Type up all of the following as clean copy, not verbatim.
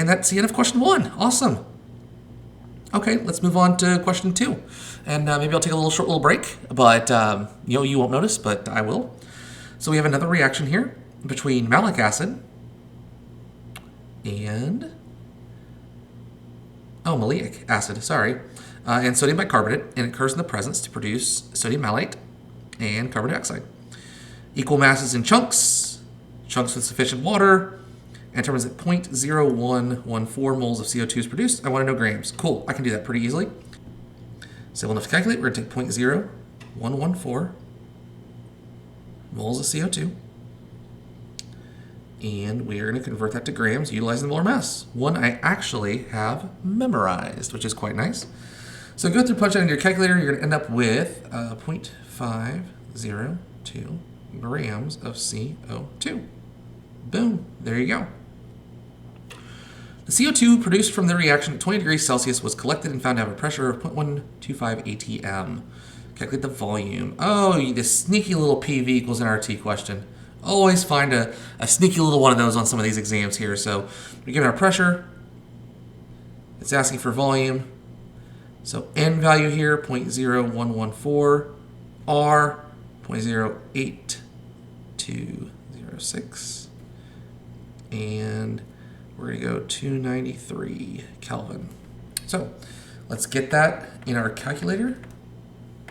And that's the end of question 1. Awesome. Okay, let's move on to question 2. And maybe I'll take a short little break, but you won't notice, but I will. So we have another reaction here between malic acid and maleic acid, and sodium bicarbonate, and it occurs in the presence to produce sodium malate and carbon dioxide. Equal masses in chunks with sufficient water, and determines that 0.0114 moles of CO2 is produced. I want to know grams. Cool, I can do that pretty easily. Simple enough to calculate. We're going to take 0.0114 moles of CO2, and we're going to convert that to grams utilizing the molar mass. One I actually have memorized, which is quite nice. So go through, punch that into your calculator. You're going to end up with 0.502 grams of CO2. Boom, there you go. The CO2 produced from the reaction at 20 degrees Celsius was collected and found to have a pressure of 0.125 atm. Calculate the volume. Oh, this sneaky little PV equals nRT question. Always find a sneaky little one of those on some of these exams here. So we're given our pressure. It's asking for volume. So N value here, 0.0114. R, 0.08206. And we're going to go 293 Kelvin. So let's get that in our calculator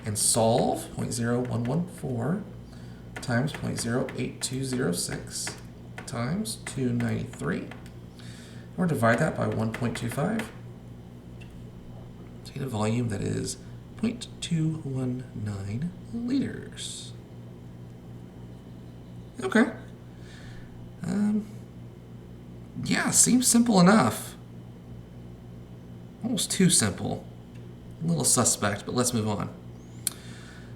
and solve 0.0114 times 0.08206 times 293. Or divide that by 1.25 to get a volume that is 0.219 liters. Okay. Yeah, seems simple enough. Almost too simple. A little suspect, but let's move on.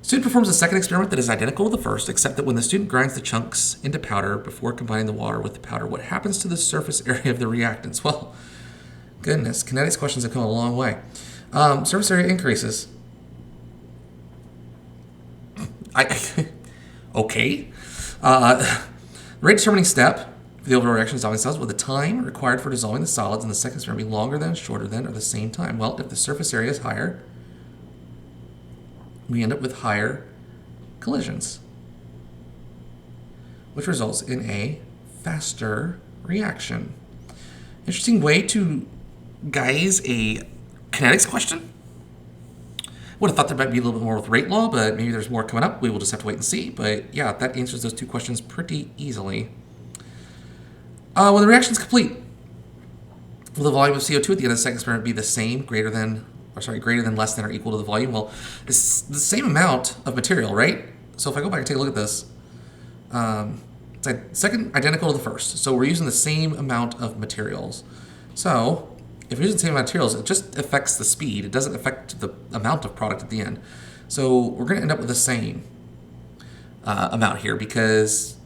Student performs a second experiment that is identical to the first, except that when the student grinds the chunks into powder before combining the water with the powder, what happens to the surface area of the reactants? Well, goodness, kinetics questions have come a long way. Surface area increases. Okay. Rate determining step for the overall reaction of dissolving solids, will the time required for dissolving the solids in the second experiment be longer than, shorter than, or the same time? Well, if the surface area is higher, we end up with higher collisions, which results in a faster reaction. Interesting way to guise a kinetics question. Would have thought there might be a little bit more with rate law, but maybe there's more coming up. We will just have to wait and see. But yeah, that answers those two questions pretty easily. When the reaction is complete, will the volume of CO2 at the end of the second experiment be the same, greater than, less than, or equal to the volume? Well, it's the same amount of material, right? So if I go back and take a look at this, it's second identical to the first. So we're using the same amount of materials. So if we're using the same materials, it just affects the speed. It doesn't affect the amount of product at the end. So we're going to end up with the same amount here because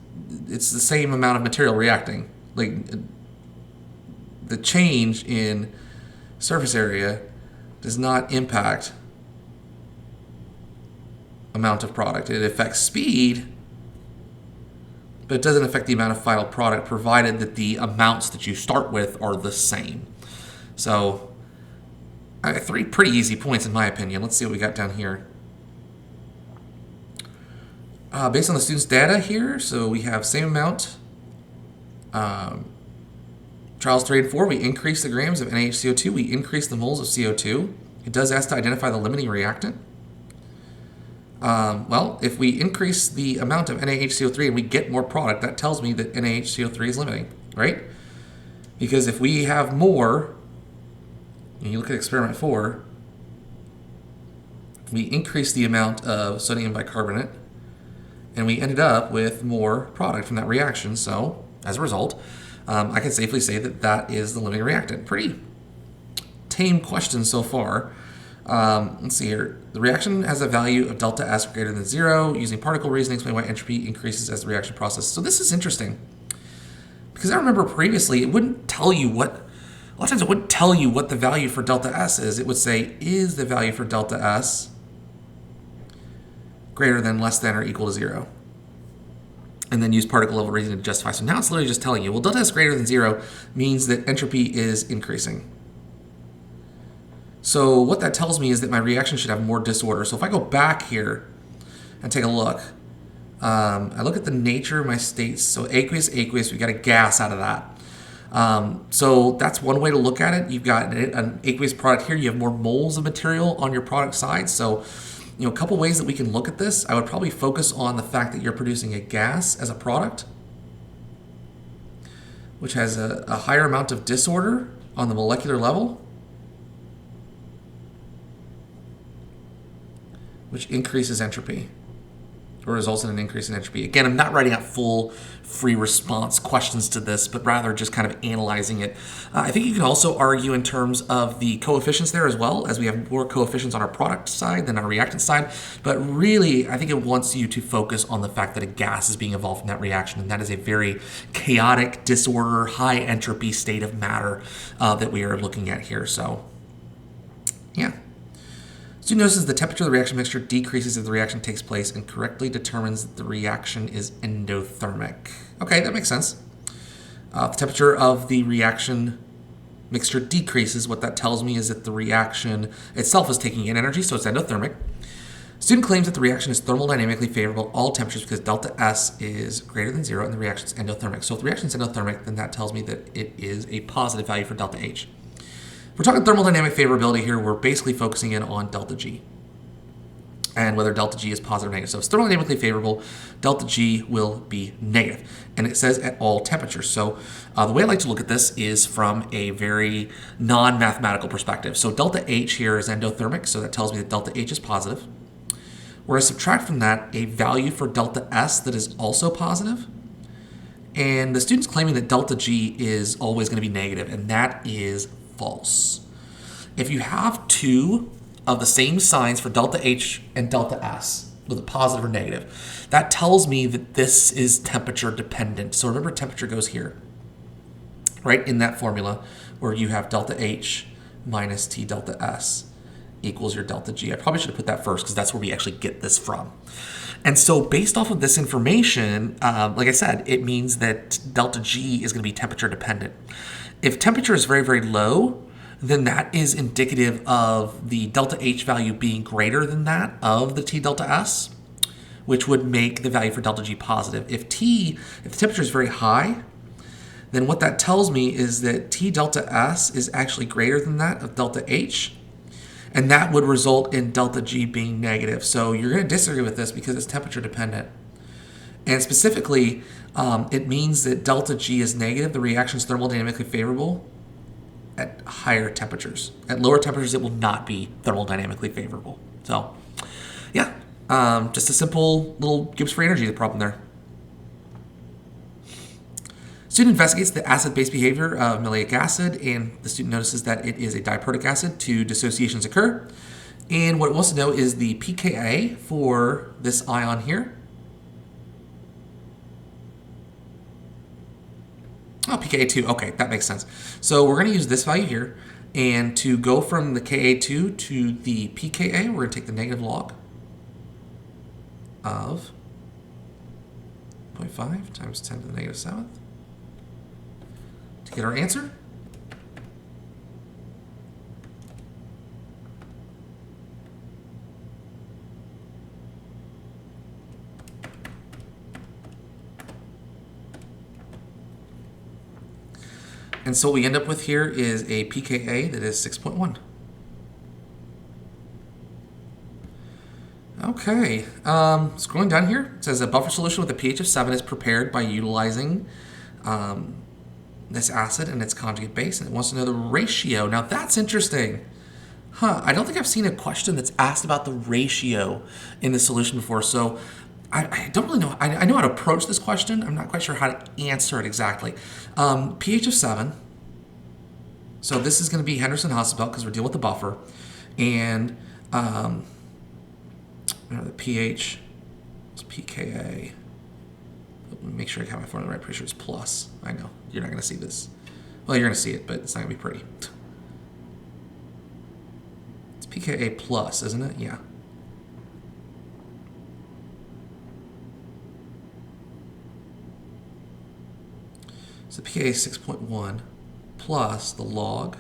it's the same amount of material reacting. Like the change in surface area does not impact amount of product. It affects speed, but it doesn't affect the amount of final product, provided that the amounts that you start with are the same. So, 3 pretty easy points in my opinion. Let's see what we got down here. Based on the student's data here, so we have same amount. Trials 3 and 4, we increase the grams of NaHCO2, we increase the moles of CO2. It does ask to identify the limiting reactant. Well, if we increase the amount of NaHCO3 and we get more product, that tells me that NaHCO3 is limiting, right? Because if we have more, and you look at experiment 4, we increase the amount of sodium bicarbonate, and we ended up with more product from that reaction. So, as a result, I can safely say that that is the limiting reactant. Pretty tame question so far. Let's see here. The reaction has a value of delta S greater than 0. Using particle reasoning, explain why entropy increases as the reaction process. So this is interesting. Because I remember previously, it wouldn't tell you what, a lot of times it wouldn't tell you what the value for delta S is. It would say, is the value for delta S greater than, less than, or equal to 0? and then use particle level reasoning to justify. So now it's literally just telling you, well, delta S greater than 0 means that entropy is increasing. So what that tells me is that my reaction should have more disorder. So if I go back here and take a look, I look at the nature of my states. So aqueous, we got a gas out of that. So that's one way to look at it. You've got an aqueous product here. You have more moles of material on your product side. So, a couple ways that we can look at this. I would probably focus on the fact that you're producing a gas as a product, which has a higher amount of disorder on the molecular level, which increases entropy, or results in an increase in entropy. Again, I'm not writing out full free response questions to this, but rather just kind of analyzing it. I think you can also argue in terms of the coefficients there as well, as we have more coefficients on our product side than our reactant side. But really, I think it wants you to focus on the fact that a gas is being evolved in that reaction, and that is a very chaotic, disorder, high entropy state of matter that we are looking at here. So, yeah. Student notices the temperature of the reaction mixture decreases as the reaction takes place and correctly determines that the reaction is endothermic. Okay, that makes sense. The temperature of the reaction mixture decreases. What that tells me is that the reaction itself is taking in energy, so it's endothermic. Student claims that the reaction is thermodynamically favorable at all temperatures because delta S is greater than 0 and the reaction is endothermic. So if the reaction is endothermic, then that tells me that it is a positive value for delta H. If we're talking thermodynamic favorability here, we're basically focusing in on delta G and whether delta G is positive or negative. So if it's thermodynamically favorable, delta G will be negative. And it says at all temperatures. So the way I like to look at this is from a very non-mathematical perspective. So delta H here is endothermic, so that tells me that delta H is positive. Where I subtract from that a value for delta S that is also positive. And the student's claiming that delta G is always going to be negative, and that is false. If you have two of the same signs for delta H and delta S with a positive or negative, that tells me that this is temperature dependent. So remember, temperature goes here, right in that formula where you have delta H minus T delta S equals your delta G. I probably should have put that first because that's where we actually get this from. And so based off of this information, like I said, it means that delta G is going to be temperature dependent. If temperature is very, very low, then that is indicative of the delta H value being greater than that of the T delta S, which would make the value for delta G positive. If the temperature is very high, then what that tells me is that T delta S is actually greater than that of delta H, and that would result in delta G being negative. So you're going to disagree with this because it's temperature dependent. And specifically, it means that delta G is negative. The reaction is thermodynamically favorable at higher temperatures. At lower temperatures, it will not be thermodynamically favorable. So, yeah, just a simple little Gibbs free energy problem there. Student investigates the acid-base behavior of maleic acid, and the student notices that it is a diprotic acid. Two dissociations occur. And what it wants to know is the pKa for this ion here. Oh, pKa2. Okay, that makes sense. So we're going to use this value here. And to go from the Ka2 to the pKa, we're going to take the negative log of 0.5 times 10 to the negative 7th to get our answer. And so what we end up with here is a pKa that is 6.1. Okay, scrolling down here, it says a buffer solution with a pH of 7 is prepared by utilizing this acid and its conjugate base, and it wants to know the ratio. Now that's interesting. I don't think I've seen a question that's asked about the ratio in the solution before, so I don't really know. I know how to approach this question. I'm not quite sure how to answer it exactly. pH of 7. So this is going to be Henderson-Hasselbalch because we're dealing with the buffer. And the pH is pKa. Let me make sure I have my formula right. Pretty sure it's plus. I know. You're not going to see this. Well, you're going to see it, but it's not going to be pretty. It's pKa plus, isn't it? Yeah. pKa 6.1 plus the log,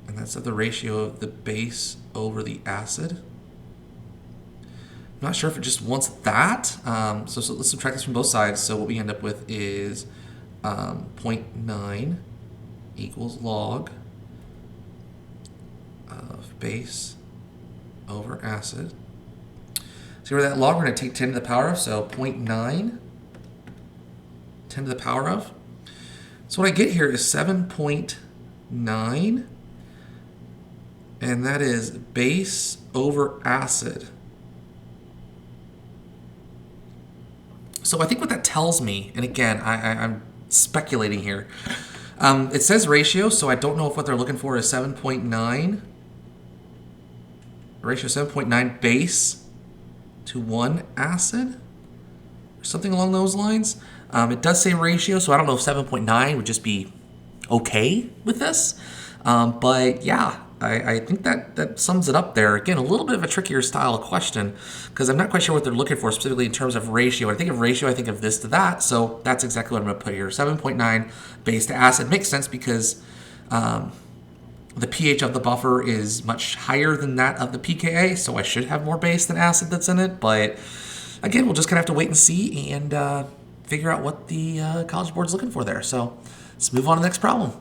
and that's the ratio of the base over the acid. I'm not sure if it just wants that. So let's subtract this from both sides. So what we end up with is 0.9 equals log of base over acid. So where that log, we're going to take 10 to the power of, so 0.9, 10 to the power of. So what I get here is 7.9, and that is base over acid. So I think what that tells me, and again, I'm speculating here, it says ratio, so I don't know if what they're looking for is 7.9, ratio 7.9 base to 1 acid, or something along those lines. It does say ratio, so I don't know if 7.9 would just be okay with this. But yeah, I think that sums it up there. Again, a little bit of a trickier style of question, because I'm not quite sure what they're looking for specifically in terms of ratio. When I think of ratio, I think of this to that, so that's exactly what I'm going to put here. 7.9 base to acid makes sense because the pH of the buffer is much higher than that of the pKa, so I should have more base than acid that's in it. But again, we'll just kind of have to wait and see and figure out what the College Board's looking for there. So let's move on to the next problem.